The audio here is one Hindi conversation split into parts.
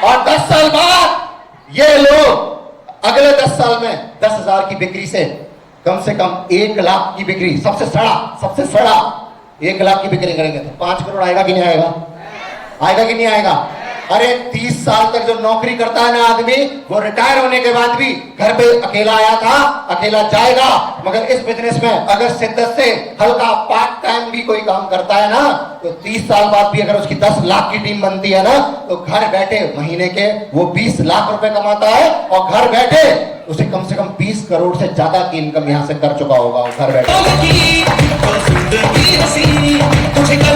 और 10 साल बाद ये लोग अगले 10 साल में 10,000 की बिक्री से कम 1 लाख की बिक्री, सबसे सड़ा 1 लाख की बिक्री करेंगे तो 5 करोड़ आएगा कि नहीं आएगा? आएगा कि नहीं आएगा? अरे 30 साल तक जो नौकरी करता है ना आदमी, वो रिटायर होने के बाद भी घर पे अकेला आया था, अकेला जाएगा। मगर इस बिजनेस में अगर शिद्दत से हल्का पार्ट टाइम भी कोई काम करता है ना, तो 30 साल बाद भी अगर उसकी 10 लाख की टीम बनती है ना, तो घर बैठे महीने के वो 20 लाख रुपए कमाता है और घर बैठे उसे कम से कम 20 करोड़ से ज्यादा की इनकम यहां से कर चुका होगा वो घर बैठे। समझ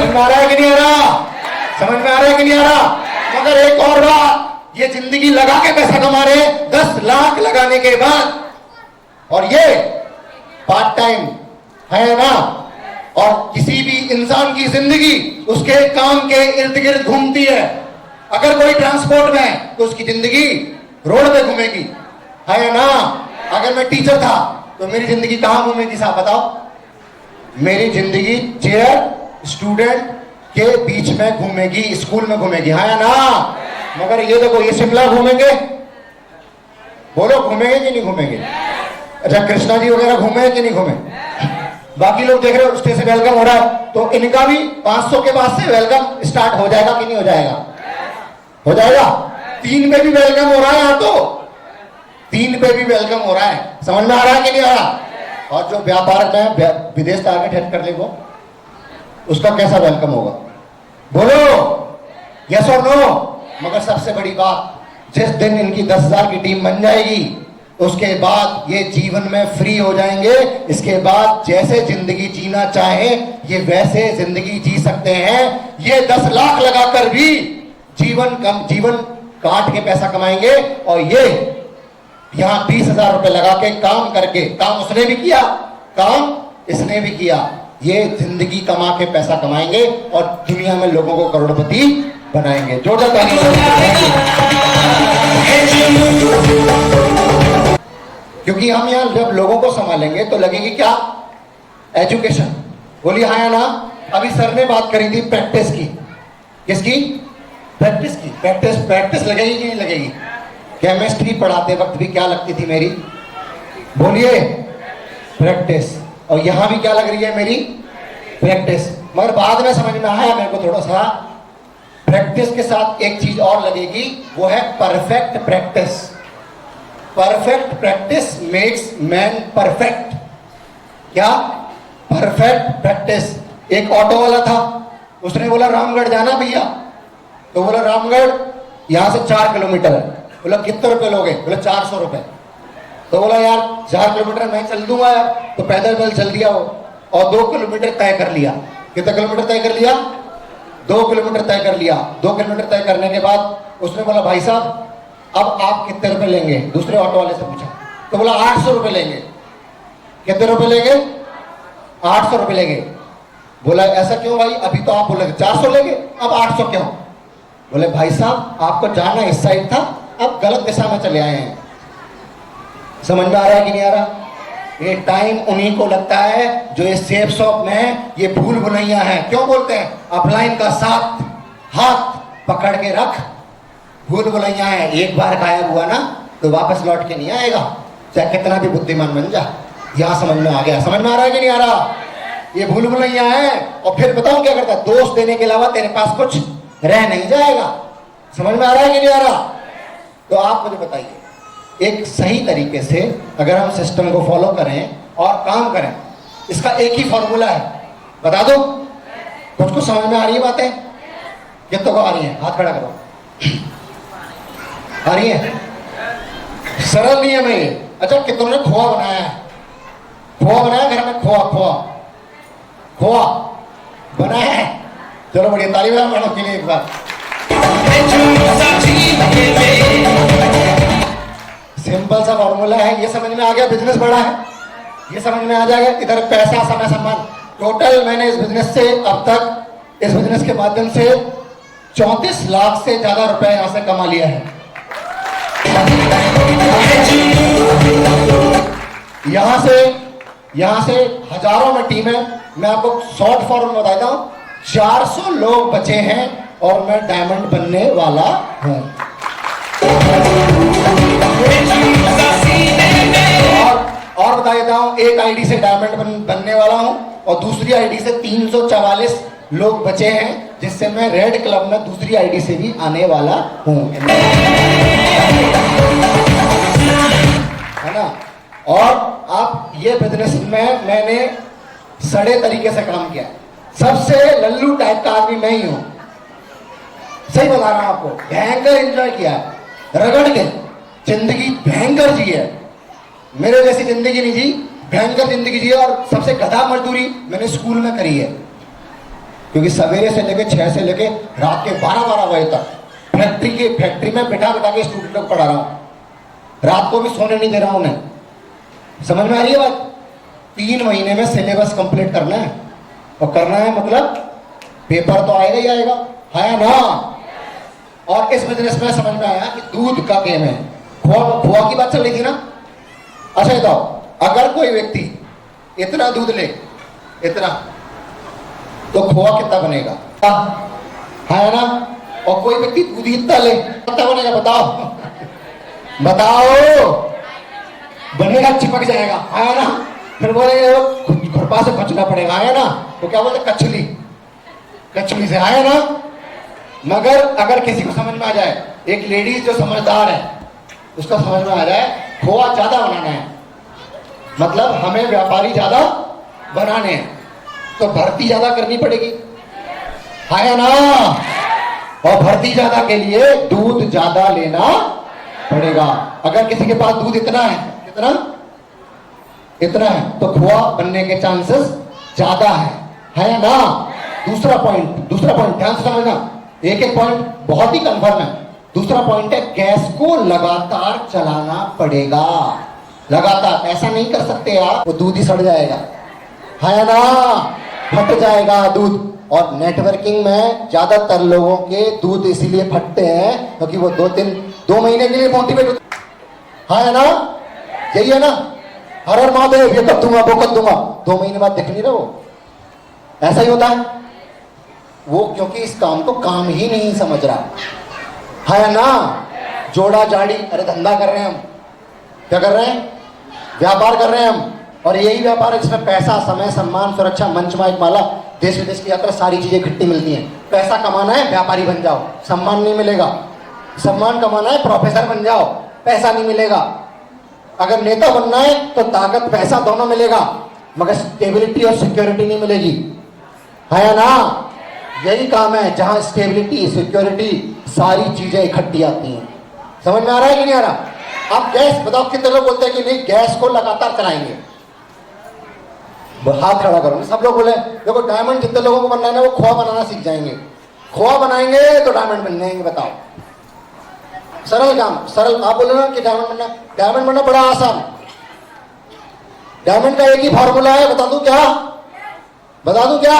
में आ रहा है कि नहीं आ रहा? समझ में आ रहा है कि नहीं आ रहा? मगर एक और बात, ये जिंदगी लगा के पैसा कमा रहे, 10 लाख लगाने के बाद, और ये पार्ट टाइम है ना। और किसी भी इंसान की जिंदगी उसके काम के इर्द गिर्द घूमती है। अगर कोई ट्रांसपोर्ट में है तो उसकी जिंदगी रोड पे घूमेगी, है ना। अगर मैं टीचर था तो मेरी जिंदगी कहां घूमेगी साहब बताओ? मेरी जिंदगी चेयर स्टूडेंट के बीच में घूमेगी, स्कूल में घूमेगी, है ना। मगर ये देखो, ये शिमला घूमेंगे, बोलो घूमेंगे कि नहीं घूमेंगे? अच्छा, कृष्णा जी वगैरह घूमे कि नहीं घूमे? बाकी लोग देख रहे हो स्टेज से वेलकम हो रहा है, तो इनका भी 500 के बाद से वेलकम स्टार्ट हो जाएगा कि नहीं हो जाएगा? हो जाएगा। 3 पे भी वेलकम हो रहा है यहाँ, तो 3 पे भी वेलकम हो रहा है। समझ में आ रहा है कि नहीं आ रहा? और जो व्यापार में विदेश टारगेट हेड कर ले, वो उसका कैसा वेलकम होगा? बोलो यस और नो। मगर सबसे बड़ी बात, जिस दिन इनकी 10,000 की टीम बन जाएगी, उसके बाद ये जीवन में फ्री हो जाएंगे। इसके बाद जैसे जिंदगी जीना चाहे ये वैसे जिंदगी जी सकते हैं। ये 10 लाख लगाकर भी जीवन काट के पैसा कमाएंगे। और ये यहां 30,000 रुपए लगा के काम करके, काम उसने भी किया, काम इसने भी किया, ये जिंदगी कमा के पैसा कमाएंगे और दुनिया में लोगों को करोड़पति बनाएंगे। जोरदार ताली। क्योंकि हम यहाँ जब लोगों को संभालेंगे तो लगेगी क्या? एजुकेशन। बोलिए हाँ या ना? अभी सर ने बात करी थी प्रैक्टिस की। किसकी? प्रैक्टिस की। प्रैक्टिस लगेगी कि नहीं लगेगी? केमिस्ट्री पढ़ाते वक्त भी क्या लगती थी मेरी? बोलिए प्रैक्टिस। और यहां भी क्या लग रही है मेरी? प्रैक्टिस। मगर बाद में समझ में आया मेरे को थोड़ा सा, प्रैक्टिस के साथ एक चीज और लगेगी, वो है perfect practice. Perfect practice makes man perfect. क्या? Perfect practice. एक ऑटो वाला था, उसने बोला रामगढ़ जाना भैया, तो बोला रामगढ़ यहां से 4 किलोमीटर है। बोला कितने रुपए लोगे? बोला 400 रुपए। तो बोला यार 4 किलोमीटर मैं चल दूंगा यार, तो पैदल चल दिया वो और 2 किलोमीटर तय कर लिया। कितना किलोमीटर तय कर लिया? 2 किलोमीटर तय कर लिया। 2 किलोमीटर तय करने के बाद उसने बोला भाई साहब अब आप कितने रुपए लेंगे? दूसरे ऑटो वाले से पूछा, तो बोला 800 रुपए लेंगे। कितने रुपए लेंगे? 800 रुपए लेंगे। बोला ऐसा क्यों भाई? अभी तो आप बोले 400 लेंगे, अब 800 क्यों? बोले भाई साहब आपको जाना इस साइड था, अब गलत दिशा में चले आए हैं। समझ में आ रहा है कि नहीं आ रहा? ये टाइम उन्हीं को लगता है जो ये सेफ शॉप में ये भूल भुलैया है। क्यों बोलते हैं? अपलाइन का साथ हाथ पकड़ के रख, भूल भुलैया है। एक बार गायब हुआ ना तो वापस लौट के नहीं आएगा, चाहे कितना भी बुद्धिमान बन जा। यहां समझ में आ गया? समझ में आ रहा है कि नहीं आ रहा? ये भूल भुलैया है। और फिर बताओ क्या करता है? दोष देने के अलावा तेरे पास कुछ रह नहीं जाएगा। समझ में आ रहा है कि नहीं आ रहा? तो आप मुझे बताइए, एक सही तरीके से अगर हम सिस्टम को फॉलो करें और काम करें, इसका एक ही फॉर्मूला है। बता दो, कुछ समझ में आ रही है बातें? कितनों को आ रही है? हाथ खड़ा करो। आ रही है? सरल नियम है ये। अच्छा, कितनों ने खोआ बनाया है? खोआ बनाया घर में? खोआ बनाया है? चलो बढ़िया, ताली बजाओ मैडम के लिए एक बार। सिंपल सा फॉर्मूला है, ये समझ में आ गया? बिजनेस बड़ा है, ये समझ में आ जाएगा। इधर पैसा समय सम्मान, टोटल मैंने इस बिजनेस से अब तक इस बिजनेस के माध्यम से 34 लाख से ज्यादा रुपए यहां से कमा लिया है। यहां से हजारों में टीम है। मैं आपको शॉर्ट फॉर्म में बताता हूं, 400 लोग बचे हैं और मैं डायमंड बनने वाला हूं। एक आईडी से डायमंड बनने वाला हूं और दूसरी आईडी से 344 लोग बचे हैं, जिससे मैं रेड क्लब में दूसरी आईडी से भी आने वाला हूं, है ना। और आप ये बिजनेस में मैंने सड़े तरीके से काम किया, सबसे लल्लू टाइप का आदमी मैं ही हूं, सही बता रहा हूं आपको। भयंकर एंजॉय किया, रगड़ के जिंदगी भयंकर जी है, मेरे जैसी जिंदगी नहीं जी, भयंकर जिंदगी जी है। और सबसे गधा मजदूरी मैंने स्कूल में करी है, क्योंकि सवेरे से लेके 6 से लेके रात के 12-12 बजे तक फैक्ट्री में बिठा के स्टूडेंट को पढ़ा रहा हूं, रात को भी सोने नहीं दे रहा हूं उन्हें। समझ में आ रही है बात? 3 महीने में सिलेबस कंप्लीट करना है, और करना है मतलब पेपर तो आएगा ही आएगा, है ना। और इस बिजनेस में समझ में आया कि दूध का गेम है। खोआ की बात चल रही थी ना। अच्छा बताओ, अगर कोई व्यक्ति इतना दूध ले, इतना, तो खोआ कितना बनेगा, है ना। और कोई व्यक्ति दूध इतना ले, कितना बनेगा बताओ? बताओ, बनेगा, चिपक जाएगा, है ना। फिर बोलेंगे खुरपा से बचना पड़ेगा, है ना। तो क्या बोलते, कचली से, है ना। मगर अगर किसी को समझ में आ जाए, एक लेडीज जो समझदार है, उसको समझ में आ जाए खोआ ज्यादा बनाना है, मतलब हमें व्यापारी ज्यादा बनाने हैं, तो भर्ती ज्यादा करनी पड़ेगी, है ना। और भर्ती ज्यादा के लिए दूध ज्यादा लेना पड़ेगा। अगर किसी के पास दूध इतना है, इतना है, तो खोआ बनने के चांसेस ज्यादा है ना। दूसरा पॉइंट ध्यान से समझना, एक पॉइंट बहुत ही कंफर्म है। दूसरा पॉइंट है, गैस को लगातार चलाना पड़ेगा, लगातार। ऐसा नहीं कर सकते आप, वो दूध ही सड़ जाएगा, है ना, फट जाएगा दूध। और नेटवर्किंग में ज्यादातर लोगों के दूध इसीलिए फटते हैं क्योंकि वो 2 महीने के लिए मोटिवेट होते, है ना, यही है ना। हर महादेव, ये कर दूंगा, वो कर दूंगा, 2 महीने बाद दिख नहीं रहा वो, ऐसा ही होता है वो, क्योंकि इस काम को काम ही नहीं समझ रहा, है ना। जोड़ा जाड़ी, अरे धंधा कर रहे हैं हम, क्या कर रहे हैं, व्यापार कर रहे हैं हम। और यही व्यापार है जिसमें पैसा, समय, सम्मान, सुरक्षा, मंच, माइक, माला, देश विदेश की यात्रा, सारी चीजें इकट्ठी मिलती हैं। पैसा कमाना है, व्यापारी बन जाओ, सम्मान नहीं मिलेगा। सम्मान कमाना है, प्रोफेसर बन जाओ, पैसा नहीं मिलेगा। अगर नेता बनना है तो ताकत पैसा दोनों मिलेगा, मगर स्टेबिलिटी और सिक्योरिटी नहीं मिलेगी, है ना। यही काम है जहां स्टेबिलिटी, सिक्योरिटी, सारी चीजें इकट्ठी आती हैं। समझ में आ रहा है कि नहीं आ रहा? आप गैस बताओ, कितने लोग बोलते हैं कि नहीं गैस को लगातार चलाएंगे? हाथ खड़ा करो, सब लोग बोले देखो डायमंड जितने लोगों को बनना है ना, वो खोआ बनाना सीख जाएंगे। खोआ बनाएंगे तो डायमंड बन जाएंगे। बताओ, सरल काम, सरल। आप बोले ना कि डायमंड बनना बड़ा आसान। डायमंड का एक ही फॉर्मूला है, बता दूं क्या?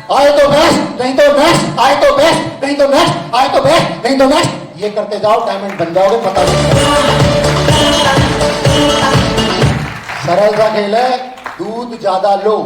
आए तो बेस्ट, नहीं तो नेक्स्ट, आए तो बेस्ट, नहीं तो नेक्स्ट, आए तो बेस्ट, नहीं तो नेक्स्ट। ये करते जाओ, डायमंड बन जाओगे, पता नहीं। सरल सा खेल है, दूध ज्यादा लो,